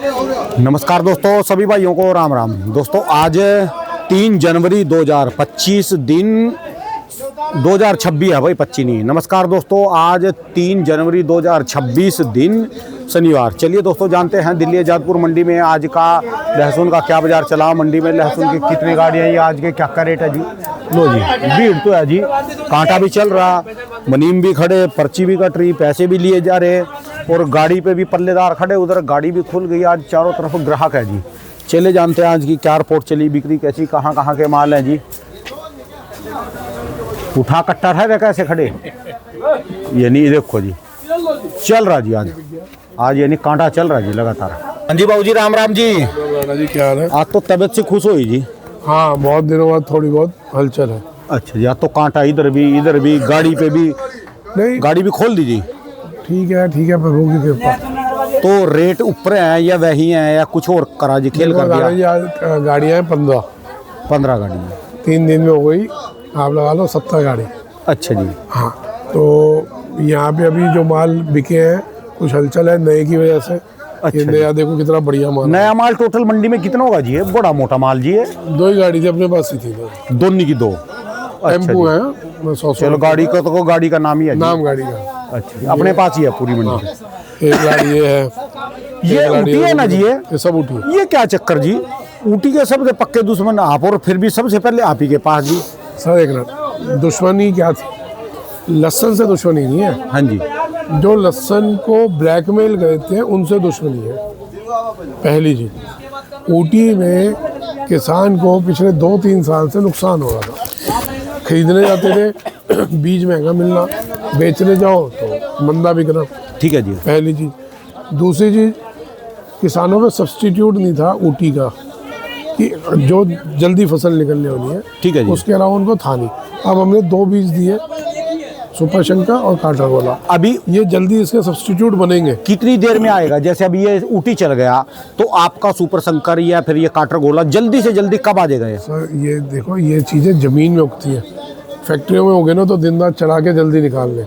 नमस्कार दोस्तों, सभी भाइयों को राम राम। दोस्तों आज 3 जनवरी 2025 दिन 2026 है भाई, 25 नहीं। नमस्कार दोस्तों, आज 3 जनवरी 2026 दिन शनिवार। चलिए दोस्तों जानते हैं दिल्ली आजादपुर मंडी में आज का लहसुन का क्या बाजार चला, मंडी में लहसुन की कितनी गाड़ियाँ हैं, आज के क्या रेट है जी। लो जी, भीड़ तो है जी, कांटा भी चल रहा, मनीम भी खड़े, पर्ची भी कट रही, पैसे भी लिए जा रहे और गाड़ी पे भी पल्लेदार खड़े, उधर गाड़ी भी खुल गई। आज चारों तरफ ग्राहक है जी। चले जानते हैं आज की क्या रिपोर्ट चली, बिक्री कैसी, कहाँ कहाँ के माल हैं जी। उठा कट्टा है कैसे खड़े, ये नहीं देखो जी, चल रहा जी आज यानी कांटा चल रहा जी लगातार। हाँ जी बाबू जी, राम राम जी। जी क्या हाल है? आज तो तबीयत से खुश हुई जी। हाँ, बहुत दिनों बाद थोड़ी बहुत हलचल है। अच्छा जी, आज तो कांटा इधर भी गाड़ी पे भी, नहीं गाड़ी भी खोल दीजिए। ठीक है प्रभु की कृपा। तो रेट ऊपर है या वही है या कुछ और करा जी, खेल कर दिया। गाड़ियाँ हैं 15 गाड़ियाँ 3 दिन में हो गई, आप लगा लो 70 गाड़ी। अच्छा जी। हाँ, तो यहाँ पे अभी जो माल बिके हैं कुछ हलचल है नए की वजह से। अच्छा, ये नया देखो कितना बढ़िया माल। नया माल टोटल मंडी में कितना होगा जी? बड़ा मोटा माल जी है। 2 ही गाड़ी थी अपने पास ही थी, दोनों की 2 टेम्पू है। 100 चलो गाड़ी का तो गाड़ी का नाम ही है, नाम गाड़ी का। अच्छा, अपने पास ही है पूरी मंडी। हाँ, एक गाड़ी ये है, ये ऊटी है ना जी, ये सब ऊटी है। ये क्या चक्कर जी, ऊटी के सबसे पक्के दुश्मन आप, और फिर भी सबसे पहले आप ही के पास जी। सर एक मिनट, दुश्मनी क्या थी? लहसुन से दुश्मनी नहीं है। हाँ जी, जो लहसुन को ब्लैकमेल करते हैं उनसे दुश्मनी है। पहली चीज, ऊटी में किसान को पिछले 2-3 साल से नुकसान हो रहा था। खरीदने जाते थे बीज महंगा मिलना, बेचने जाओ तो मंदा बिकना। ठीक है जी। पहली चीज। दूसरी चीज, किसानों में सब्स्टिट्यूट नहीं था ऊटी का कि जो जल्दी फसल निकलने वाली है। ठीक है जी। उसके अलावा उनको था नहीं। अब हमने 2 बीज दिए, सुपर शंकर और कांटा गोला। अभी ये जल्दी इसके सब्स्टिट्यूट बनेंगे। कितनी देर में आएगा? जैसे अभी ये ऊटी चल गया तो आपका सुपर शंकर या फिर ये काटर गोला जल्दी से जल्दी कब आ जाएगा ये? सर ये देखो, ये चीज़ें ज़मीन में उगती हैं, फैक्ट्रियों में उगे ना तो दिन रात चढ़ा के जल्दी निकाल लें।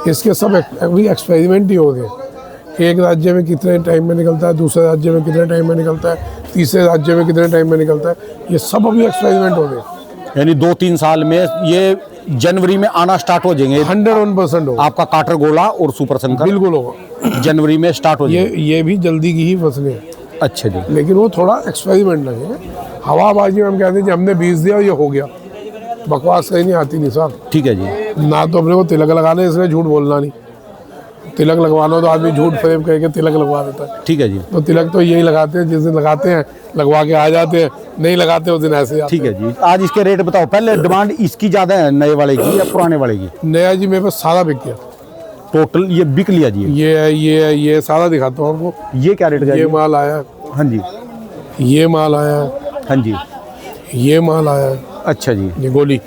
इसके सब अभी एक्सपेरिमेंट ही हो गए। एक राज्य में कितने टाइम में निकलता है, दूसरे राज्य में कितने टाइम में निकलता है, तीसरे राज्य में कितने टाइम में निकलता है, ये सब अभी एक्सपेरिमेंट हो गए। यानी 2-3 साल में ये जनवरी में आना स्टार्ट हो जाएंगे। 101% होगा आपका काटर गोला और सुपर शंकर बिल्कुल होगा, जनवरी में स्टार्ट हो जाएंगे। ये भी जल्दी की ही फसलें हैं। अच्छा जी। लेकिन वो थोड़ा एक्सपेरिमेंट लगे। हवाबाजी में हम कहते हैं कि हमने बीज दिया और ये हो गया, बकवास कहीं नहीं आती नहीं साहब। ठीक है जी। ना तो अपने को तिलक लगाना है, इसलिए झूठ बोलना नहीं। तिलक लगवाना तो आदमी झूठ फ्रेम करके तिलक लगवा देता है। ठीक है जी। तो तिलक तो यही लगाते हैं, जिस दिन लगाते हैं लगवा के आ जाते हैं, नहीं लगाते उस दिन ऐसे आते हैं। ठीक है जी। आज इसके रेट बताओ। पहले डिमांड इसकी ज़्यादा है नए वाले की या पुराने वाले की? नया जी मेरे पास सारा बिक गया, टोटल ये बिक लिया जी। ये सारा दिखाता हूँ आपको। ये क्या रेट का? ये माल आया। हाँ जी। ये माल आया। हाँ जी। ये माल आया। अच्छा जी। ये गोली।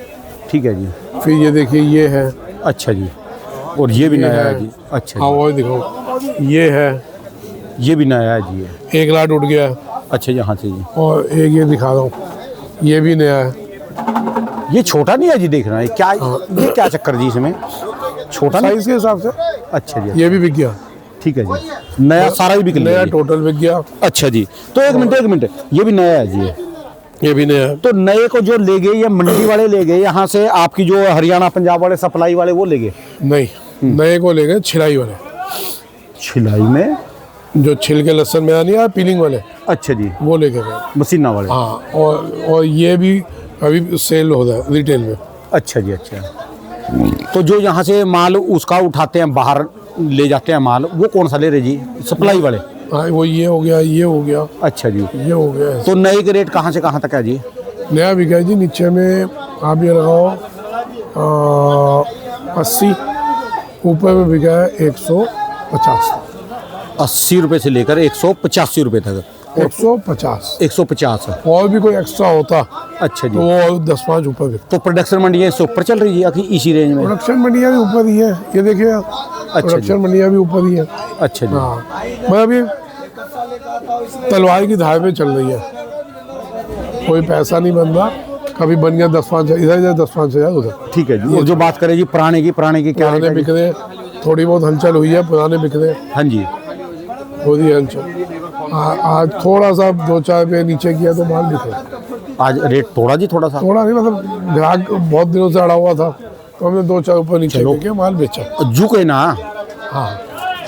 ठीक है जी। फिर ये देखिए ये है। अच्छा जी। और ये भी नया है जी। अच्छा। हाँ वो दिखाओ, ये है, ये भी नया है जी। 1 लाख उठ गया। अच्छा जी। हाँ जी। और एक ये दिखा रहा हूँ, ये भी नया है। ये छोटा नहीं है जी, देख रहा है क्या? ये क्या चक्कर जी इसमें? छोटा साइज के हिसाब से। अच्छा जी। ये भी बिक गया। ठीक है जी। नया सारा ही बिक नया टोटल बिक गया। अच्छा जी। तो एक मिनट, ये भी नया है जी। ये भी नया है। तो नए को जो ले गए या मंडी वाले ले गए यहाँ से, आपकी जो हरियाणा पंजाब वाले सप्लाई वाले वो ले गए? नहीं, नए को ले गए छिलाई वाले। छिलाई में जो छिल के लहसुन में नहीं आया पीलिंग वाले। अच्छा जी। वो लेके गए मसीना वाले। हाँ, और ये भी अभी सेल हो रहा है रिटेल में। अच्छा जी। अच्छा। तो जो यहाँ से माल उसका उठाते हैं बाहर ले जाते हैं माल, वो कौन सा ले रहे जी? सप्लाई वाले? हाँ, वो ये हो गया, ये हो गया। अच्छा जी। ये हो गया। तो नए के रेट कहाँ से कहाँ तक है जी? नया बिका जी नीचे में आप ये लगाओ 80, ऊपर में बिका है 150। 80 रुपये से लेकर 185 रुपये तक। 150। 150 और भी कोई एक्स्ट्रा होता अच्छा जी तो वो 10-5 ऊपर बिकता। तो प्रोडक्शन मंडियाँ इससे ऊपर चल रही है कि इसी रेंज में? प्रोडक्शन मंडियाँ भी ऊपर ही है, ये देखिए आप। अच्छा प्रोडक्शन मंडियाँ भी ऊपर ही है। अच्छा जी। हाँ, मतलब ये तलवार की धार पे चल रही है, कोई पैसा नहीं बन रहा। कभी बन गया 10-5 इधर 10-5 हज़ार उधर। ठीक है जी। और जो बात करें जी पुराने की क्या पुराने बिक रहे, थोड़ी बहुत हलचल हुई है, पुराने बिक रहे। हाँ जी। हो रही है हलचल। आज थोड़ा सा 2-4 रुपये नीचे किया तो माल बिका। आज रेट थोड़ा जी, थोड़ा सा थोड़ा नहीं, मतलब ग्राहक बहुत दिनों से अड़ा हुआ था तो हमने 2-4 रुपये नीचे करके माल बेचा। झुके ना, हाँ,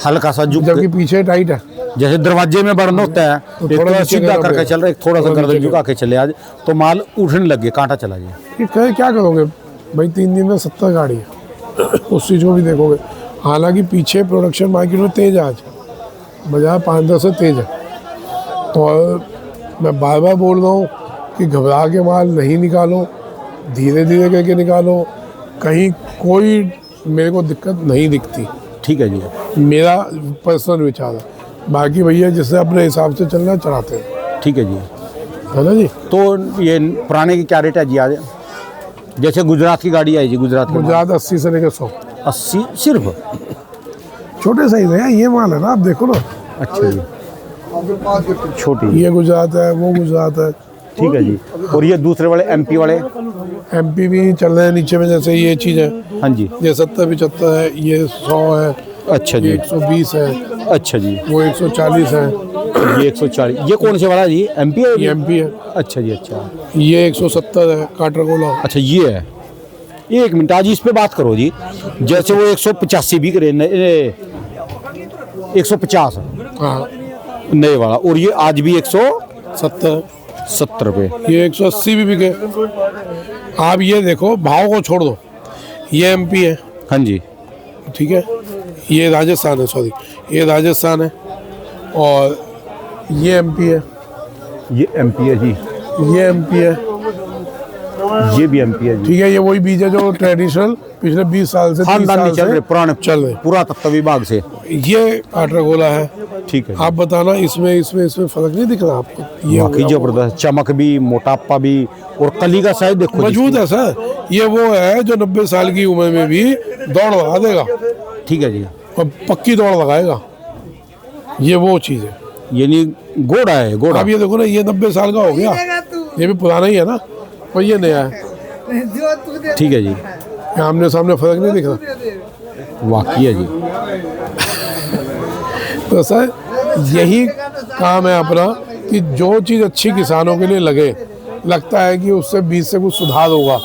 हल्का सा झुक, जबकि पीछे टाइट है। जैसे दरवाजे में बर्न होता है तो एक थोड़ा तो नीचे सीधा करना करके पड़ेगा। चल रहा है, थोड़ा सा थोड़ा गर्दन नीचे झुका के चले, आज तो माल उठने लगे, कांटा चला गया। ये क्या करोगे भाई, 3 दिन में 70 गाड़ी है उस चीज़ को भी देखोगे। हालांकि पीछे प्रोडक्शन मार्केट में तेज है, आज बाजार 5-10 से तेज है। और मैं बार बार बोल रहा हूँ कि घबरा के माल नहीं निकालो, धीरे धीरे करके निकालो, कहीं कोई मेरे को दिक्कत नहीं दिखती। ठीक है जी, मेरा पर्सनल विचार है, बाकी भैया जिससे अपने हिसाब से चलना चलाते हैं, ठीक है जी। है ना जी। तो ये पुराने की क्या रेट है जी आज? जैसे गुजरात की गाड़ी आई जी, गुजरात की गुजरात 80 से लेकर 100 80 सिर्फ? छोटे साइज है ये माल है ना, आप देखो ना। अच्छा जी, छोटी, ये गुजरात है, वो गुजरात है। ठीक है जी। और ये दूसरे वाले एमपी वाले? एमपी भी चल रहे हैं नीचे में, जैसे ये चीज़ है, हाँ जी, ये 70-75 है, ये 100 है, अच्छा ये जी, 120 है, अच्छा जी, वो 140 है, ये 140। ये कौन से वाला जी, एमपी है? ये एमपी है। अच्छा जी, अच्छा ये 170 है काटरगोला। अच्छा, ये है। एक मिनट, आज इस पे बात करो जी। जैसे वो 185 बिक रहे, 150 हाँ, नए वाला, और ये आज भी 170 रुपये। ये 180 भी बिके। आप ये देखो, भाव को छोड़ दो। ये एमपी है, हाँ जी, ठीक है, ये राजस्थान है, सॉरी ये राजस्थान है, और ये एमपी है, ये एमपी है जी, ये एमपी है, ये भी एमपी है जी। ठीक है। ये वही बीज है जो ट्रेडिशनल पिछले 20 साल से 30 खानदानी साल चल रहे, से पुराने चल रहे। पुरातत्व विभाग से। ये काटरगोला है। ठीक है, आप बताना, इसमें फर्क नहीं दिख रहा आपको? ये वाकई जबरदस्त, चमक भी, मोटापा भी, और कली का साइज देखो, मजबूत है सर। ये वो है जो 90 साल की उम्र में भी दौड़ लगा देगा, ठीक है जी। और पक्की दौड़ लगाएगा। ये वो चीज़ है। यानी घोड़ा है, घोड़ा। अब ये देखो ना, ये 90 साल का हो गया, ये भी पुराना ही है ना, और ये नया है। ठीक है जी, आमने सामने फर्क नहीं दिख रहा। वाकई है जी। तो सर यही काम है अपना, कि जो चीज़ अच्छी किसानों के लिए लगे, लगता है कि उससे बीज से कुछ सुधार होगा,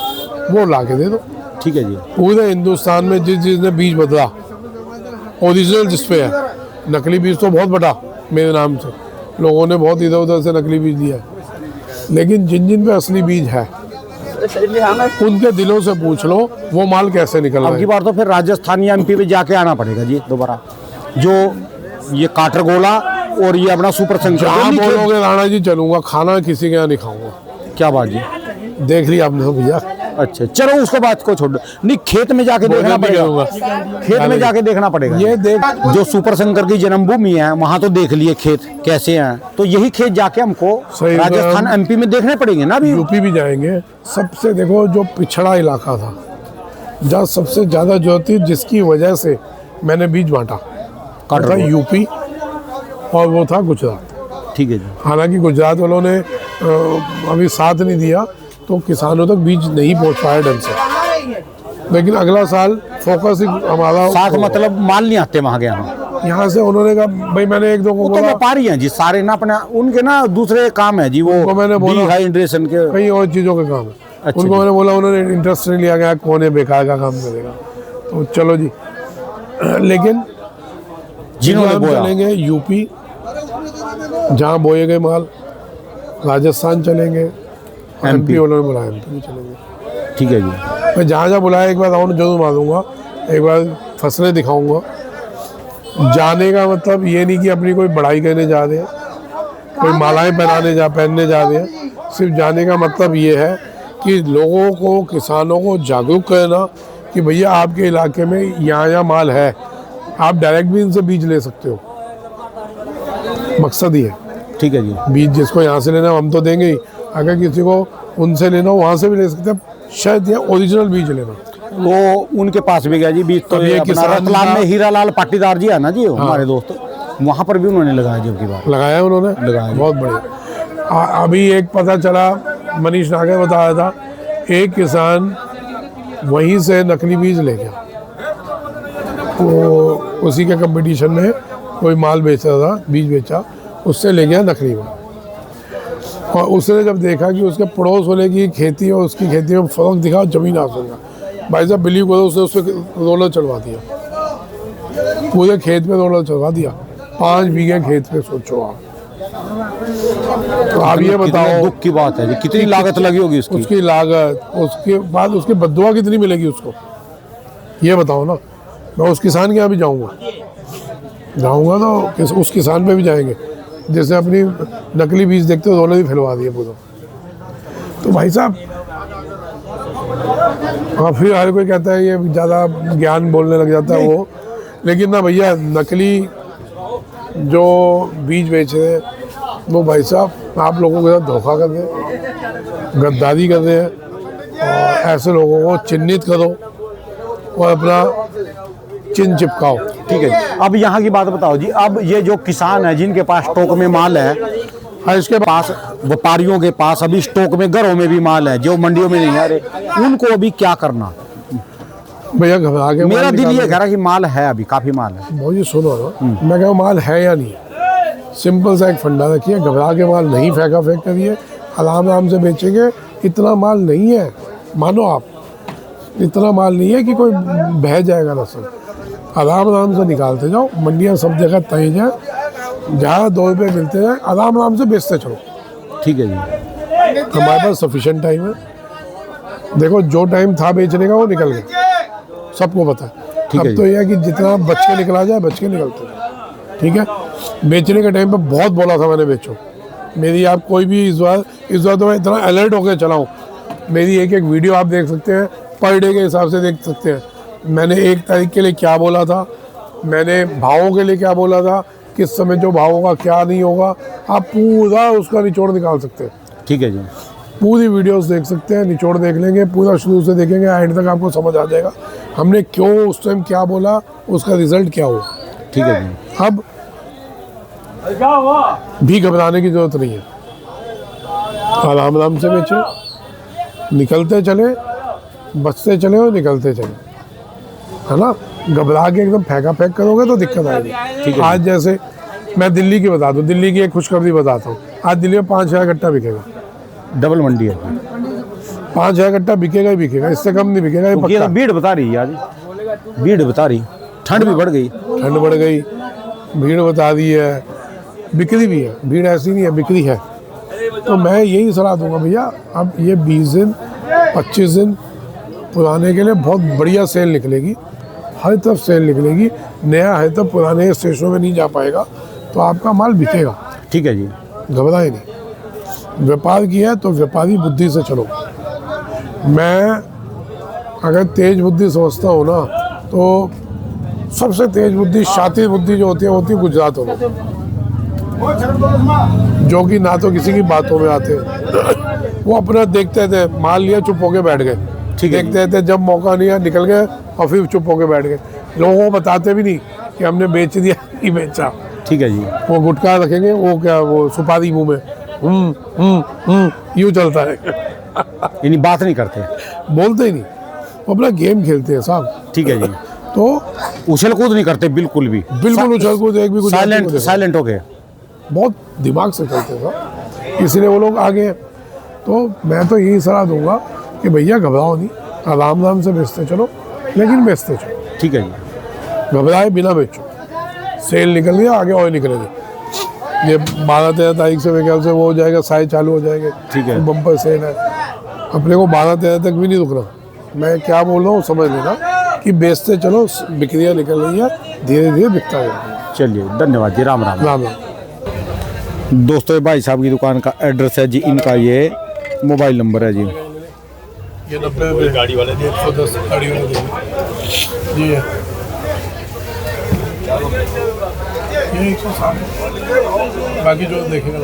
वो ला के दे दो। ठीक है जी, पूरे हिंदुस्तान में जिसने बीज बदला, ओरिजिनल जिस पे है, नकली बीज तो बहुत बटा मेरे नाम से, लोगों ने बहुत इधर उधर से नकली बीज दिया है, लेकिन जिन जिन पे असली बीज है उनके दिलों से पूछ लो वो माल कैसे निकल रहा अब की है। बार तो फिर राजस्थान या एमपी में जाके आना पड़ेगा जी दोबारा। जो ये काटरगोला और ये अपना सुपर जहाँ शंकर, बोलोगे राणा जी चलूंगा, खाना किसी के यहाँ नहीं खाऊंगा। क्या बात जी? देख लिया आपने तो भैया। अच्छा चलो, उसको बात को छोड़ दो। नहीं, खेत में जाके देखना नहीं करूंगा। पड़ेगा, खेत में जाके देखना पड़ेगा। ये देख, जो सुपर शंकर की जन्मभूमि है, वहाँ तो देख लिए खेत कैसे हैं, तो यही खेत जाके हमको सही राजस्थान एमपी में देखने पड़ेंगे ना अभी। यूपी भी जाएंगे। सबसे देखो जो पिछड़ा इलाका था, जहाँ सबसे ज़्यादा जरूरत थी, जिसकी वजह से मैंने बीज बांटा, वो था यूपी और वो था गुजरात। ठीक है जी, हालांकि गुजरात वालों ने अभी साथ नहीं दिया, तो किसानों तक बीज नहीं पहुंच पाया ढंग से। लेकिन अगला साल फोकस हमारा साथ मतलब माल नहीं आते वहाँ के यहाँ। यहाँ से उन्होंने कहा भाई, मैंने 1-2 को वो तो बोला, व्यापारी हैं जी सारे ना, अपने उनके ना दूसरे काम है जी, वो उनको मैंने बोला, डिहाइड्रेशन के। कई और चीज़ों का काम है। अच्छा उनको जी। मैंने बोला, उन्होंने इंटरेस्ट नहीं लिया, गया कौन है बेकार का काम करेगा, तो चलो जी। लेकिन जिन्होंने हम बोया, चलेंगे यूपी, जहाँ बोए गए माल, राजस्थान चलेंगे, एमपी वालों ने बुलाया एमपी भी चलेंगे। ठीक है जी, मैं जहाँ जहाँ बुलाया एक बार राउंड जरूर मारूंगा, एक बार फसलें दिखाऊंगा। जाने का मतलब ये नहीं कि अपनी कोई बड़ाई करने जा रहे हैं, कोई मालाएं पहनने जा रहे हैं। सिर्फ जाने का मतलब ये है कि लोगों को, किसानों को जागरूक करना कि भैया आपके इलाके में यहाँ माल है, आप डायरेक्ट भी इनसे बीज ले सकते हो। मकसद ही है। ठीक है जी, बीज जिसको यहाँ से लेना हम तो देंगे ही, अगर किसी को उनसे लेना हो वहाँ से भी ले सकते हैं, शायद यहाँ ओरिजिनल बीज लेना। वो उनके पास भी गया जी बीज, तो अब ये ये अपना किसान रतलाम का- में हीरालाल पाटीदार जी है ना जी, हमारे दोस्त, वहाँ पर भी उन्होंने लगाया जब की बात। लगाया उन्होंने, लगाया। बहुत बढ़िया। अभी एक पता चला, मनीष नागर बता रहा था, एक किसान वहीं से नकली बीज ले गया, वो उसी के कंपटीशन में कोई माल बेच रहा था, बीज बेचा, उससे ले गया नकली में। और उसने जब देखा कि उसके पड़ोस वाले की खेती और उसकी खेती में फ़र्क दिखा, ज़मीन आसमान का, भाई साहब बिलीव करो, उसने उस पर रोलर चढ़वा दिया, पूरे खेत में रोलर चढ़वा दिया, 5 बीघे खेत पे, सोचो आप। तो आप ये बताओ, दुख की बात है जी, कितनी लागत लगी होगी उसकी लागत, उसके बाद उसकी बद्दुआ कितनी मिलेगी उसको, ये बताओ ना। मैं उस किसान के यहाँ भी जाऊँगा तो उस किसान पे भी जाएंगे जैसे अपनी नकली बीज देखते हो, उन्होंने भी फैलवा दिए पूरा। तो भाई साहब, हाँ, फिर हर कोई कहता है ये ज़्यादा ज्ञान बोलने लग जाता है वो, लेकिन ना भैया, नकली जो बीज बेच रहे हैं वो भाई साहब आप लोगों के साथ धोखा कर रहे हैं, गद्दारी कर रहे हैं, और ऐसे लोगों को चिन्हित करो और अपना चिन्ह चिपकाओ। ठीक है जी। अब यहाँ की बात बताओ जी, अब ये जो किसान है जिनके पास स्टॉक में माल है, और इसके पास व्यापारियों के पास अभी स्टॉक में घरों में भी माल है जो मंडियों में नहीं आ रहे, उनको अभी क्या करना? भैया घबरा के, मेरा दिल ये कह रहा है कि माल है, अभी काफ़ी माल है। भाई सुनो ना, मैं कहूँ माल है या नहीं, सिंपल सा एक फंडा रखिए, घबरा के माल नहीं फेंका फेंक करिए, आराम से बेचेंगे। इतना माल नहीं है, मानो आप, इतना माल नहीं है कि कोई बह जाएगा लहसुन। आराम से निकालते जाओ, मंडियाँ सब जगह तेज है, जहाँ 2 रुपये मिलते हैं आराम से बेचते चलो। ठीक है जी। हमारे पास सफिशेंट टाइम है, देखो जो टाइम था बेचने का वो निकल गया, सबको पता है। ठीक है अब तो यह है कि जितना बच के निकला जाए, बच के निकलते जाए। ठीक है, बेचने के टाइम पे बहुत बोला था मैंने, बेचो मेरी। आप कोई भी इस बार तो मैं इतना अलर्ट होकर चलाऊँ, मेरी एक वीडियो आप देख सकते हैं, पर डे के हिसाब से देख सकते हैं। मैंने 1 तारीख के लिए क्या बोला था, मैंने भावों के लिए क्या बोला था, किस समय जो भाव होगा क्या नहीं होगा, आप पूरा उसका निचोड़ निकाल सकते हैं। ठीक है जी। पूरी वीडियोस देख सकते हैं, निचोड़ देख लेंगे, पूरा शुरू से देखेंगे, एंड तक आपको समझ आ जाएगा हमने क्यों उस टाइम क्या बोला, उसका रिजल्ट क्या हुआ। ठीक है जी। अब भी घबराने की जरूरत नहीं है, आराम से बेचे, निकलते चले, बचते चले और निकलते चले, है ना। घबरा के एकदम फेंका फेंक करोगे तो दिक्कत आएगी। आज जैसे मैं दिल्ली की बता दूं, दिल्ली की एक खुशखबरी बताता हूँ, आज दिल्ली में 5,000 कट्टा बिकेगा, डबल मंडी है, 5,000 कट्टा बिकेगा ही बिकेगा, इससे कम नहीं बिकेगा, ये तो पक्का। भीड़ बता रही है आज, भीड़ बता रही, ठंड भी बढ़ गई, ठंड बढ़ गई, भीड़ बता दी है, बिक्री भी है, भीड़ ऐसी नहीं है, बिक्री है। तो मैं यही सलाह दूंगा भैया, अब ये 20 दिन 25 दिन पुराने के लिए बहुत बढ़िया सेल निकलेगी, हर तरफ सेल निकलेगी, नया है तो पुराने स्टेशनों में नहीं जा पाएगा, तो आपका माल बिकेगा। ठीक है जी। घबराए नहीं, व्यापार किया है तो व्यापारी बुद्धि से चलो। मैं अगर तेज बुद्धि समझता हूँ ना, तो सबसे तेज बुद्धि, शातिर बुद्धि जो होती है गुजरात में, जो कि ना तो किसी की बातों में आते, वो अपना देखते थे, माल लिया चुप होके बैठ गए, देखते थे, जब मौका नहीं है निकल गए और फिर चुप होके बैठ गए, लोगों को बताते भी नहीं कि हमने बेच दिया, नहीं बेचा। ठीक है जी। वो गुटखा रखेंगे, वो क्या, वो सुपारी मुंह में, यूँ चलता है। यानी बात नहीं करते, बोलते ही नहीं, वो अपना गेम खेलते हैं साहब। ठीक है जी। तो उछल कूद नहीं करते बिल्कुल भी, बिल्कुल उछल कूद, एक भी साइलेंट हो गए, बहुत दिमाग से चलते हैं साहब, इसलिए वो लोग आगे हैं। तो मैं तो यही सलाह दूंगा कि भैया घबराओ नहीं, आराम से बेचते चलो, लेकिन बेचते चलो। ठीक है जी। घबराए बिना बेचो, सेल निकल गया, आगे और निकलेंगे। ये 12-13 तारीख से मेरे ख्याल से वो हो जाएगा, साए चालू हो जाएंगे। ठीक है। बम्पर सेल है, अपने को 12-13 तक भी नहीं रुकना। मैं क्या बोल रहा हूँ समझ लेना कि बेचते चलो, बिक्रियाँ निकल रही है, धीरे धीरे बिकता है। चलिए, धन्यवाद जी, राम राम। राम राम। दोस्तों, भाई साहब की दुकान का एड्रेस है जी, इनका ये मोबाइल नंबर है जी, ये 90 गाड़ी वाले 110 गाड़ी वाले जी है, ये 160, बाकी जो देखेगा।